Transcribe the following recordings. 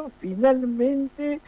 Congreso finalmente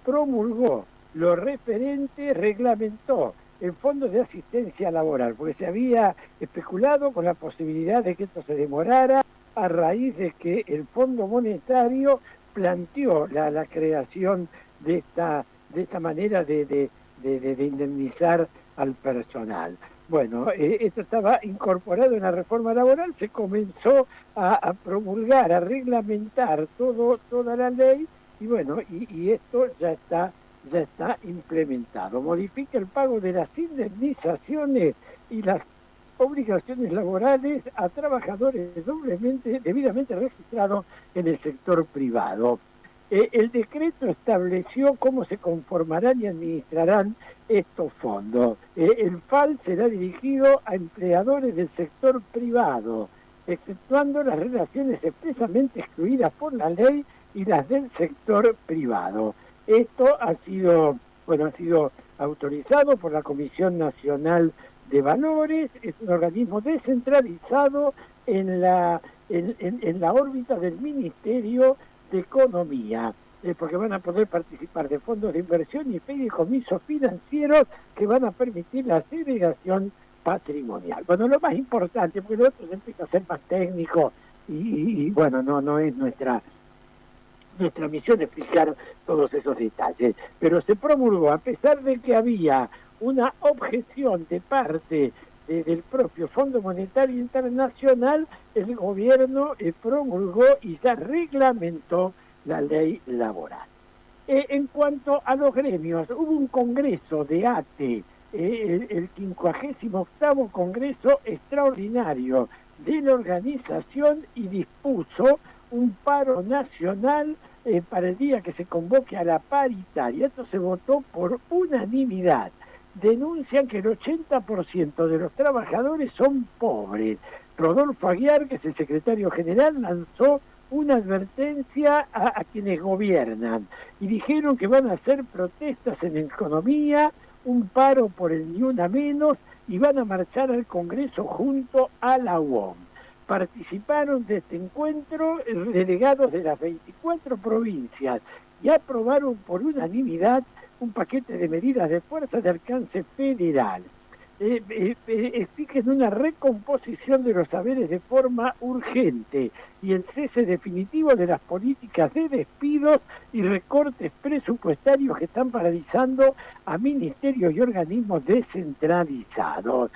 promulgó lo referente, reglamentó el Fondo de Asistencia Laboral, porque se había especulado con la posibilidad de que esto se demorara a raíz de que el Fondo Monetario planteó la creación de esta manera de indemnizar al personal. Bueno, esto estaba incorporado en la reforma laboral, se comenzó a promulgar, a reglamentar toda la ley, y bueno, y esto ya está implementado. Modifica el pago de las indemnizaciones y las obligaciones laborales a trabajadores debidamente registrados en el sector privado. El decreto estableció cómo se conformarán y administrarán estos fondos. El FAL será dirigido a empleadores del sector privado, exceptuando las relaciones expresamente excluidas por la ley y las del sector privado. Esto ha sido autorizado por la Comisión Nacional de Valores, es un organismo descentralizado en la órbita del Ministerio de Economía, porque van a poder participar de fondos de inversión y fideicomisos financieros que van a permitir la segregación patrimonial. Bueno, lo más importante, porque lo otro se empieza a ser más técnico y bueno, no es nuestra misión explicar todos esos detalles, pero se promulgó a pesar de que había una objeción de parte del propio Fondo Monetario Internacional. El gobierno promulgó y ya reglamentó la ley laboral. En cuanto a los gremios, hubo un congreso de ATE, el 58º Congreso Extraordinario de la organización, y dispuso un paro nacional para el día que se convoque a la paritaria. Esto se votó por unanimidad. Denuncian que el 80% de los trabajadores son pobres. Rodolfo Aguiar, que es el secretario general, lanzó una advertencia a quienes gobiernan y dijeron que van a hacer protestas en economía, un paro por el ni una menos, y van a marchar al Congreso junto a la UOM. Participaron de este encuentro delegados de las 24 provincias y aprobaron por unanimidad un paquete de medidas de fuerza de alcance federal. Exigen una recomposición de los saberes de forma urgente y el cese definitivo de las políticas de despidos y recortes presupuestarios que están paralizando a ministerios y organismos descentralizados.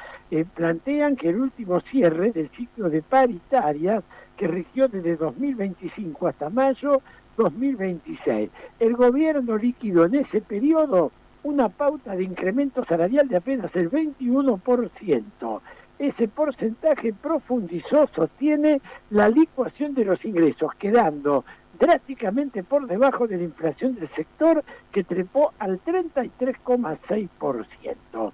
Plantean que el último cierre del ciclo de paritarias, que rigió desde 2025 hasta mayo 2026, el gobierno liquidó en ese periodo una pauta de incremento salarial de apenas el 21%. Ese porcentaje profundizó, sostiene, la licuación de los ingresos, quedando drásticamente por debajo de la inflación del sector, que trepó al 33,6%.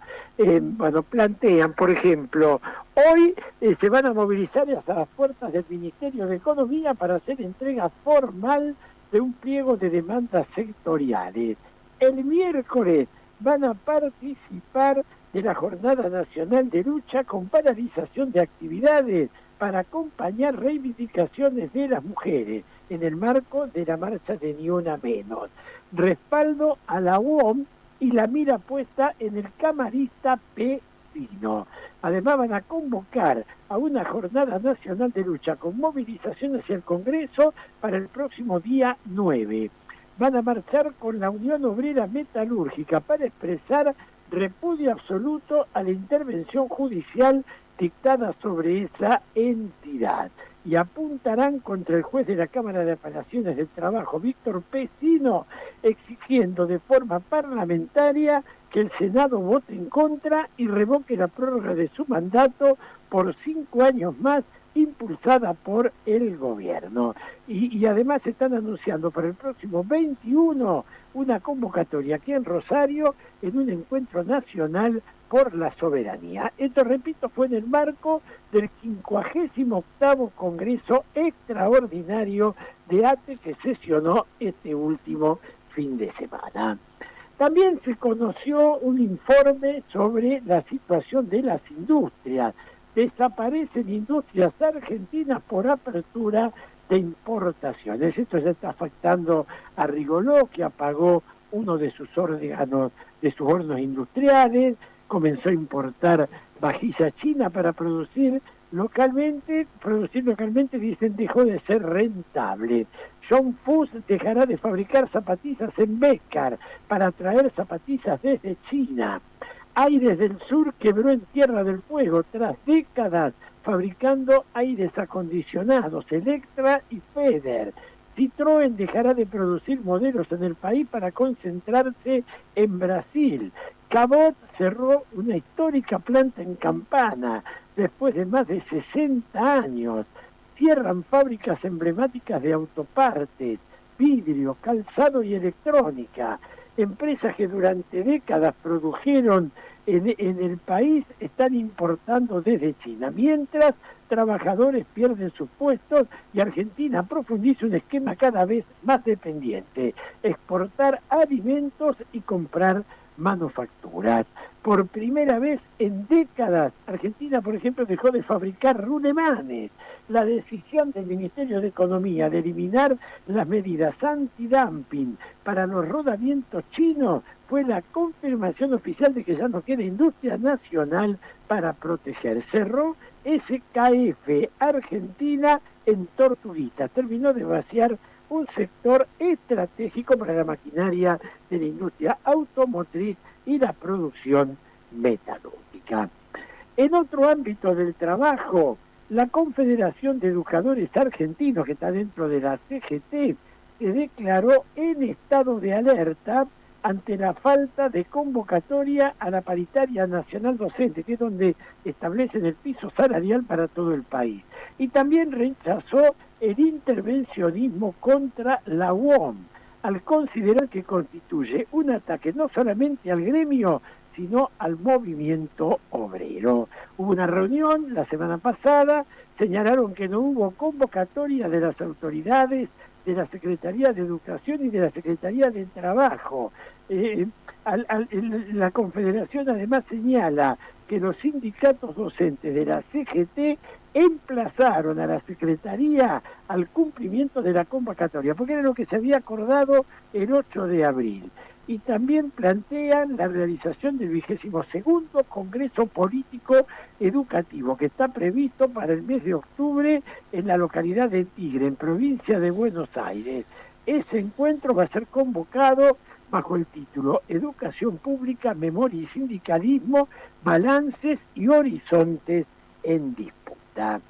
Bueno, plantean, por ejemplo, hoy se van a movilizar hasta las puertas del Ministerio de Economía para hacer entrega formal de un pliego de demandas sectoriales. El miércoles van a participar de la Jornada Nacional de Lucha con paralización de actividades para acompañar reivindicaciones de las mujeres en el marco de la marcha de Ni Una Menos. Respaldo a la UOM y la mira puesta en el camarista Pino. Además van a convocar a una Jornada Nacional de Lucha con movilización hacia el Congreso para el próximo día 9. Van a marchar con la Unión Obrera Metalúrgica para expresar repudio absoluto a la intervención judicial dictada sobre esa entidad. Y apuntarán contra el juez de la Cámara de Apelaciones del Trabajo, Víctor Pesino, exigiendo de forma parlamentaria que el Senado vote en contra y revoque la prórroga de su mandato por 5 años más, impulsada por el gobierno. Y además están anunciando para el próximo 21 una convocatoria aquí en Rosario en un encuentro nacional por la soberanía. Esto, repito, fue en el marco del 58º Congreso Extraordinario de ATE, que sesionó este último fin de semana. También se conoció un informe sobre la situación de las industrias. Desaparecen industrias argentinas por apertura de importaciones. Esto ya está afectando a Rigoló, que apagó uno de sus órganos, de sus hornos industriales, comenzó a importar vajilla china para producir localmente, dicen, dejó de ser rentable. John Fuss dejará de fabricar zapatillas en Bécar para traer zapatillas desde China. Aires del Sur quebró en Tierra del Fuego tras décadas fabricando aires acondicionados, Electra y Feder. Citroën dejará de producir modelos en el país para concentrarse en Brasil. Cabot cerró una histórica planta en Campana después de más de 60 años. Cierran fábricas emblemáticas de autopartes, vidrio, calzado y electrónica. Empresas que durante décadas produjeron en el país están importando desde China, mientras trabajadores pierden sus puestos y Argentina profundiza un esquema cada vez más dependiente, exportar alimentos y comprar manufacturas. Por primera vez en décadas, Argentina, por ejemplo, dejó de fabricar rulemanes. La decisión del Ministerio de Economía de eliminar las medidas antidumping para los rodamientos chinos fue la confirmación oficial de que ya no queda industria nacional para proteger. Cerró SKF Argentina en Tortuguita. Terminó de vaciar un sector estratégico para la maquinaria de la industria automotriz y la producción metalúrgica. En otro ámbito del trabajo, la Confederación de Educadores Argentinos, que está dentro de la CGT, se declaró en estado de alerta ante la falta de convocatoria a la paritaria nacional docente, que es donde establecen el piso salarial para todo el país. Y también rechazó el intervencionismo contra la UOM, al considerar que constituye un ataque no solamente al gremio, sino al movimiento obrero. Hubo una reunión la semana pasada, señalaron que no hubo convocatoria de las autoridades de la Secretaría de Educación y de la Secretaría de Trabajo. La Confederación además señala que los sindicatos docentes de la CGT emplazaron a la Secretaría al cumplimiento de la convocatoria, porque era lo que se había acordado el 8 de abril. Y también plantean la realización del 22º Congreso Político Educativo, que está previsto para el mes de octubre en la localidad de Tigre, en provincia de Buenos Aires. Ese encuentro va a ser convocado bajo el título Educación Pública, Memoria y Sindicalismo, Balances y Horizontes en Disputa.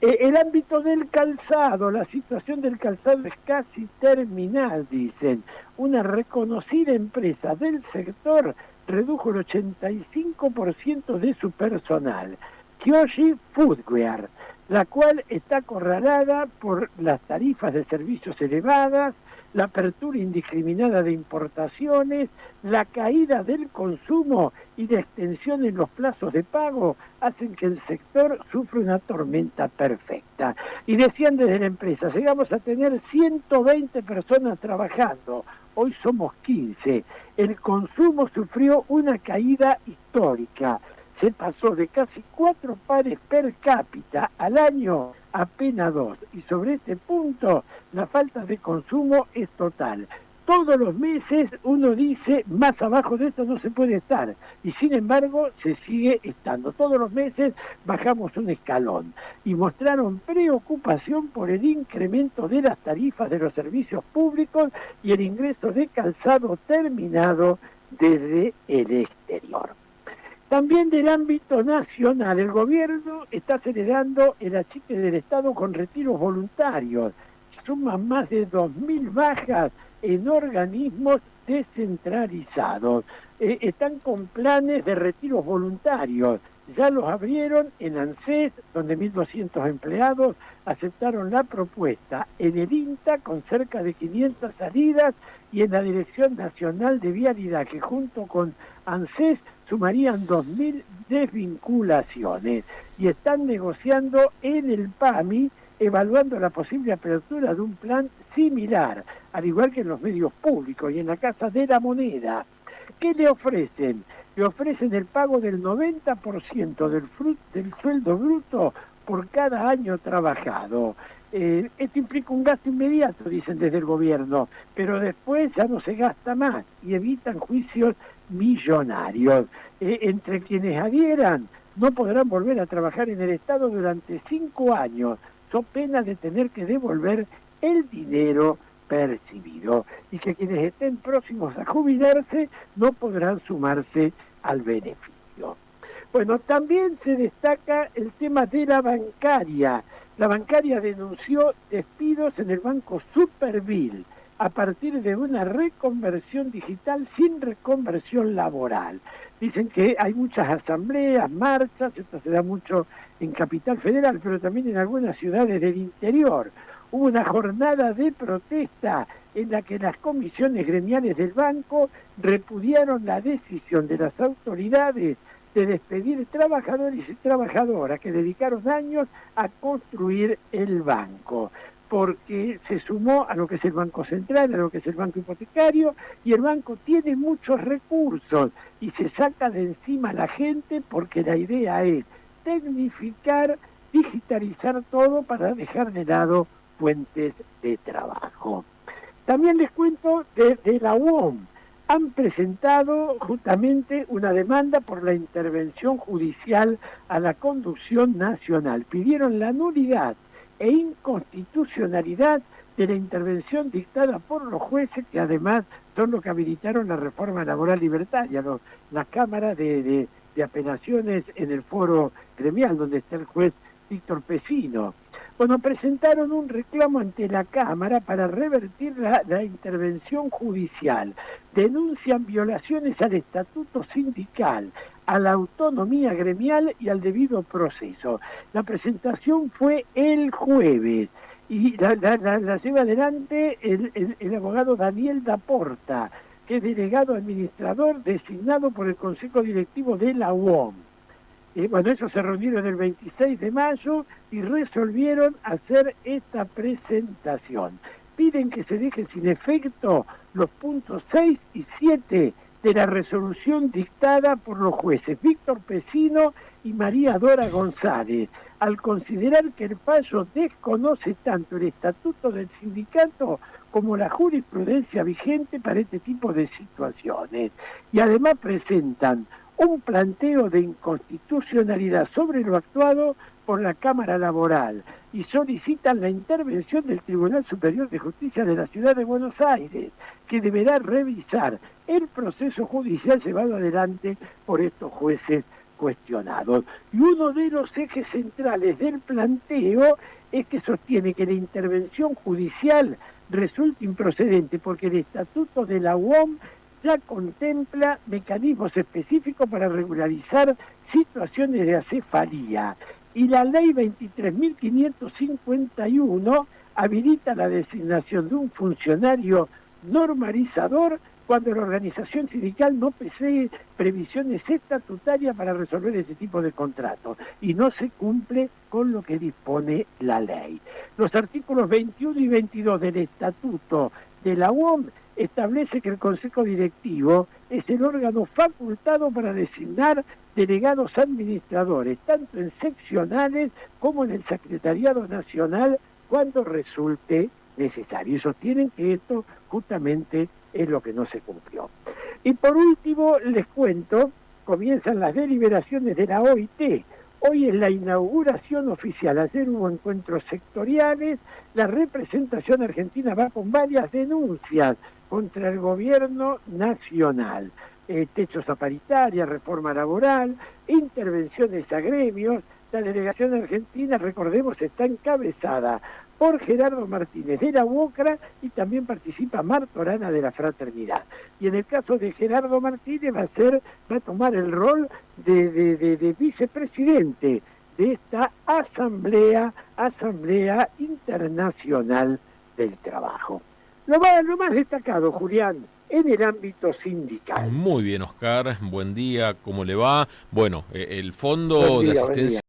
El ámbito del calzado, la situación del calzado es casi terminal, dicen. Una reconocida empresa del sector redujo el 85% de su personal, Kyoshi Footwear, la cual está acorralada por las tarifas de servicios elevadas, la apertura indiscriminada de importaciones, la caída del consumo y la extensión en los plazos de pago hacen que el sector sufra una tormenta perfecta. Y decían desde la empresa, llegamos a tener 120 personas trabajando, hoy somos 15. El consumo sufrió una caída histórica. Se pasó de casi 4 pares per cápita al año a apenas 2. Y sobre este punto, la falta de consumo es total. Todos los meses uno dice, más abajo de esto no se puede estar. Y sin embargo, se sigue estando. Todos los meses bajamos un escalón. Y mostraron preocupación por el incremento de las tarifas de los servicios públicos y el ingreso de calzado terminado desde el exterior. También del ámbito nacional, el gobierno está acelerando el achique del Estado con retiros voluntarios. Suman más de 2.000 bajas en organismos descentralizados. Están con planes de retiros voluntarios. Ya los abrieron en ANSES, donde 1.200 empleados aceptaron la propuesta, en el INTA, con cerca de 500 salidas, y en la Dirección Nacional de Vialidad, que junto con ANSES sumarían 2.000 desvinculaciones. Y están negociando en el PAMI, evaluando la posible apertura de un plan similar, al igual que en los medios públicos y en la Casa de la Moneda. ¿Qué le ofrecen? Le ofrecen el pago del 90% del sueldo bruto por cada año trabajado. Esto implica un gasto inmediato, dicen desde el gobierno, pero después ya no se gasta más y evitan juicios millonarios. Entre quienes adhieran no podrán volver a trabajar en el Estado durante 5 años, son pena de tener que devolver el dinero percibido, y que quienes estén próximos a jubilarse no podrán sumarse al beneficio. Bueno, también se destaca el tema de la bancaria. La bancaria denunció despidos en el banco Superville a partir de una reconversión digital sin reconversión laboral. Dicen que hay muchas asambleas, marchas, esto se da mucho en Capital Federal, pero también en algunas ciudades del interior. Hubo una jornada de protesta en la que las comisiones gremiales del banco repudiaron la decisión de las autoridades de despedir trabajadores y trabajadoras que dedicaron años a construir el banco, porque se sumó a lo que es el Banco Central, a lo que es el Banco Hipotecario, y el banco tiene muchos recursos y se saca de encima a la gente porque la idea es tecnificar, digitalizar todo para dejar de lado fuentes de trabajo. También les cuento de la UOM. Han presentado justamente una demanda por la intervención judicial a la conducción nacional. Pidieron la nulidad e inconstitucionalidad de la intervención dictada por los jueces, que además son los que habilitaron la reforma laboral libertaria, las cámaras de apelaciones en el foro gremial, donde está el juez Víctor Pesino. Bueno, presentaron un reclamo ante la Cámara para revertir la intervención judicial. Denuncian violaciones al estatuto sindical, a la autonomía gremial y al debido proceso. La presentación fue el jueves y la lleva adelante el abogado Daniel Daporta, que es delegado administrador designado por el Consejo Directivo de la UOM. Bueno, ellos se reunieron el 26 de mayo y resolvieron hacer esta presentación. Piden que se dejen sin efecto los puntos 6 y 7 de la resolución dictada por los jueces Víctor Pesino y María Dora González, al considerar que el fallo desconoce tanto el estatuto del sindicato como la jurisprudencia vigente para este tipo de situaciones. Y además presentan un planteo de inconstitucionalidad sobre lo actuado por la Cámara Laboral y solicitan la intervención del Tribunal Superior de Justicia de la Ciudad de Buenos Aires, que deberá revisar el proceso judicial llevado adelante por estos jueces cuestionados. Y uno de los ejes centrales del planteo es que sostiene que la intervención judicial resulta improcedente porque el estatuto de la UOM ya contempla mecanismos específicos para regularizar situaciones de acefalía. Y la ley 23.551 habilita la designación de un funcionario normalizador cuando la organización sindical no posee previsiones estatutarias para resolver ese tipo de contratos y no se cumple con lo que dispone la ley. Los artículos 21 y 22 del Estatuto de la UOM establece que el Consejo Directivo es el órgano facultado para designar delegados administradores, tanto en seccionales como en el Secretariado Nacional, cuando resulte necesario. Y sostienen que esto justamente es lo que no se cumplió. Y por último, les cuento, comienzan las deliberaciones de la OIT. Hoy es la inauguración oficial, ayer hubo encuentros sectoriales, la representación argentina va con varias denuncias contra el gobierno nacional, techos a paritaria, reforma laboral, intervenciones a gremios. La delegación argentina, recordemos, está encabezada por Gerardo Martínez de la UOCRA y también participa Marta Orana de la Fraternidad. Y en el caso de Gerardo Martínez va a tomar el rol de vicepresidente de esta Asamblea Internacional del Trabajo. Lo más destacado, Julián, en el ámbito sindical. Muy bien, Oscar, buen día, ¿cómo le va? Bueno, el Fondo de Asistencia